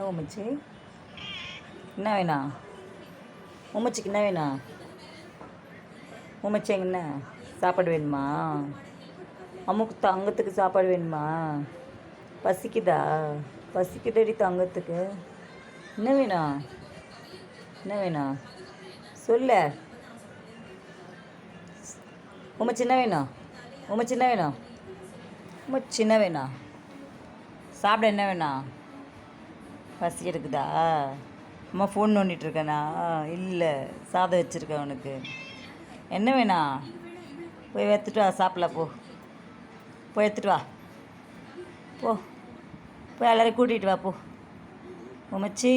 உமச்சி என்ன வேணாம்? உமச்சிக்கு என்ன வேணாம்? உமச்சி என்ன சாப்பாடு வேணுமா? அம்முக்கு தங்கத்துக்கு சாப்பாடு வேணுமா? பசிக்குதா? பசிக்குதடி தங்கத்துக்கு. என்ன வேணும்? என்ன வேணும் சொல்ல. உமச்சி என்ன வேணும்? உமச்சி என்ன வேணும்? உமச்சி என்ன வேணும்? சாப்பிட என்ன வேணாம்? பசி எடுக்குதா? அம்மா ஃபோன் நோண்டிகிட்ருக்கேனா? இல்லை, சாதம் வச்சுருக்கேன் உனக்கு. என்ன வேணா? போய் எடுத்துட்டு வா, சாப்பிடலாம் போ. போய் எடுத்துட்டு வா போ. போய் எல்லோரையும் கூட்டிகிட்டு வா போ. உமச்சி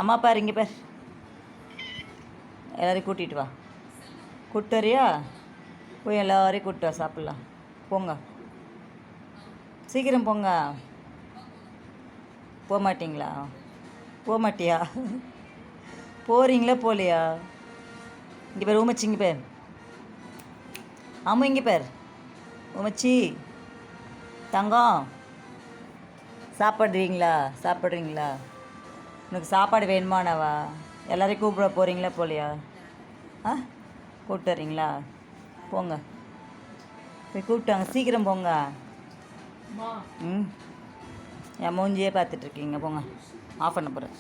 அம்மா பாரு, இங்கே பார். எல்லோரையும் கூட்டிகிட்டு வா. கூப்பிட்டு வரியா? போய் எல்லோரையும் கூப்பிட்டு வா, சாப்பிட்லாம். போங்க, சீக்கிரம் போங்க. போக மாட்டிங்களா? போக மாட்டியா? போகிறீங்களா போகலையா? இங்கே பேர் உமச்சி, இங்கே பேர். ஆமாம், இங்கே பேர் உமச்சி. தங்கம் சாப்பிட்றீங்களா? சாப்பிட்றீங்களா? உனக்கு சாப்பாடு வேணுமானவா? எல்லோரையும் கூப்பிட போகிறீங்களா போகலையா? ஆ, கூப்பிட்டு வரீங்களா? போங்க, போய் கூப்பிட்டாங்க, சீக்கிரம் போங்க. ம், என் மூஞ்சியே பார்த்துட்ருக்கீங்க, போங்க. ஆஃப் பண்ண போகிறேன்.